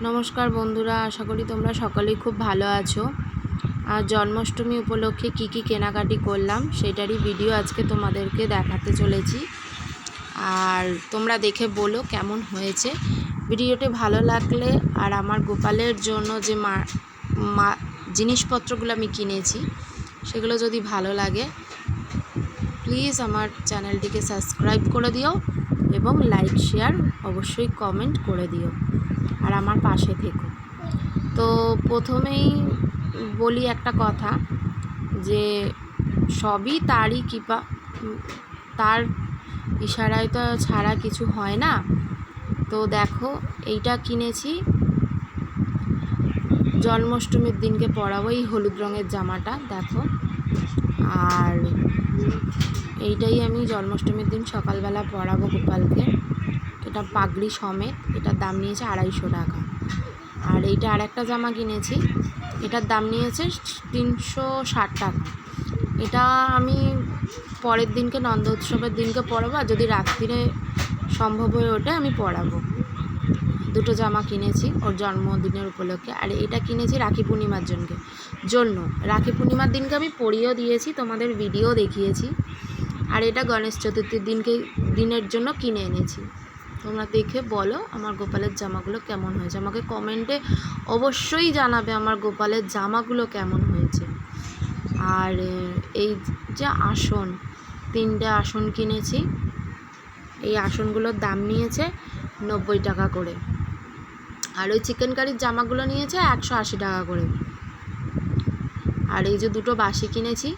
নমস্কার বন্ধুরা, আশা করি তোমরা সকলেই খুব ভালো আছো। আর জন্মাষ্টমী উপলক্ষে কি কি কেনাকাটি করলাম সেটারই ভিডিও আজকে তোমাদেরকে দেখাতে চলেছি। আর তোমরা দেখে বলো কেমন হয়েছে। ভিডিওটি ভালো লাগলে আর আমার গোপালের জন্য যে জিনিসপত্রগুলো আমি কিনেছি সেগুলো যদি ভালো লাগে প্লিজ আমার চ্যানেলটিকে সাবস্ক্রাইব করে দিও এবং লাইক শেয়ার অবশ্যই কমেন্ট করে দিও আর আমার পাশে থেকো। তো প্রথমেই বলি একটা কথা, যে সবই তারই কৃপা, তার ইশারায় তো ছাড়া কিছু হয় না। তো দেখো, এইটা কিনেছি জন্মাষ্টমীর দিনকে পরাবো, এই হলুদ রঙের জামাটা দেখো। আর এইটাই আমি জন্মাষ্টমীর দিন সকালবেলা পরাবো গোপালকে। এটা পাগড়ি সমেত, এটার দাম নিয়েছে 250 টাকা। আর এইটা আর একটা জামা কিনেছি, এটার দাম নিয়েছে 360 টাকা। এটা আমি পরের দিনকে নন্দ উৎসবের দিনকে পরাবো, আর যদি রাত্রিরে সম্ভব হয়ে ওঠে আমি পরাবো। দুটো জামা কিনেছি ওর জন্মদিনের উপলক্ষে। আর এটা কিনেছি রাখি পূর্ণিমার জন্য রাখি পূর্ণিমার দিনকে আমি পরিয়েও দিয়েছি, তোমাদের ভিডিও দেখিয়েছি। আর এটা গণেশ চতুর্থীর দিনের জন্য কিনে এনেছি। তোমরা দেখে বলো আমার গোপালের জামাগুলো কেমন হয়েছে, আমাকে কমেন্টে অবশ্যই জানাবে আমার গোপালের জামাগুলো কেমন হয়েছে। আর এই যে আসন, 3টে আসন কিনেছি, এই আসনগুলোর দাম নিয়েছে 90 টাকা করে। আর ওই চিকেন কারির জামাগুলো নিয়েছে 180 টাকা করে। আর এই যে দুটো বাঁশি কিনেছি,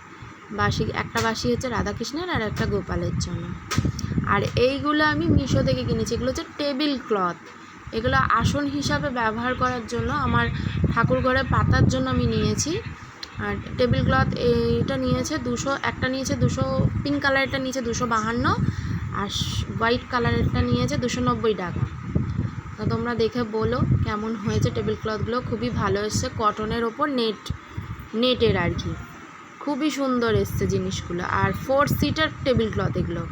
একটা বাঁশি হচ্ছে রাধাকৃষ্ণের আর একটা গোপালের জন্য। আর এইগুলো আমি মিশো থেকে কিনেছি, এগুলো হচ্ছে টেবিল ক্লথ। এগুলো আসন হিসাবে ব্যবহার করার জন্য, আমার ঠাকুর ঘরে পাতার জন্য আমি নিয়েছি। আর টেবিল ক্লথ এইটা নিয়েছে 200, একটা নিয়েছে 200, পিঙ্ক কালারেরটা নিয়েছে 252, আর হোয়াইট কালারেরটা নিয়েছে 290 টাকা। তো তোমরা দেখে বলো কেমন হয়েছে। টেবিল ক্লথগুলো খুবই ভালো এসছে, কটনের ওপর নেটের আর কি, খুবই সুন্দর এসছে জিনিসগুলো। আর 4 সিটের টেবিল ক্লথ এগুলো,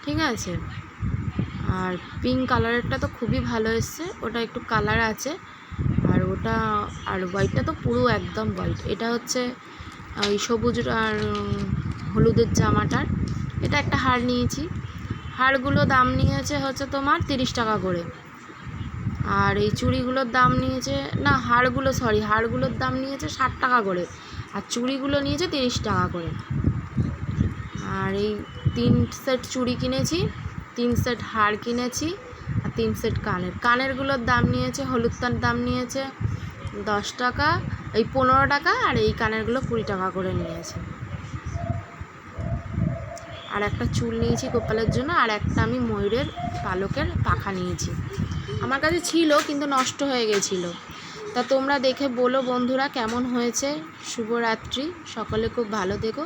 ঠিক আছে। আর পিঙ্ক কালারেরটা তো খুবই ভালো এসছে, ওটা একটু কালার আছে। আর ওটা, আর হোয়াইটটা তো পুরো একদম হোয়াইট। এটা হচ্ছে ওই সবুজ আর হলুদের জামাটার। এটা একটা হার নিয়েছি, হারগুলো দাম নিয়েছে হচ্ছে তোমার 30 টাকা করে। আর এই চুড়িগুলোর দাম নিয়েছে, না হারগুলোর দাম নিয়েছে 60 টাকা করে, আর চুড়িগুলো নিয়েছে 30 টাকা করে। আর এই 3 সেট চুড়ি কিনেছি, 3 সেট হার কিনেছি, আর 3 সেট কানেরগুলোর দাম নিয়েছে, হলুদটার দাম নিয়েছে 10 টাকা, এই 15 টাকা, আর এই কানেরগুলো 20 টাকা করে নিয়েছে। আর একটা চুল নিয়েছি গোপালের জন্য, আর একটা আমি ময়ূরের পালকের পাখা নিয়েছি। আমার কাছে ছিল কিন্তু নষ্ট হয়ে গেছিলো। তা তোমরা দেখে বলো বন্ধুরা কেমন হয়েছে। শুভরাত্রি, সকলে খুব ভালো থেকো।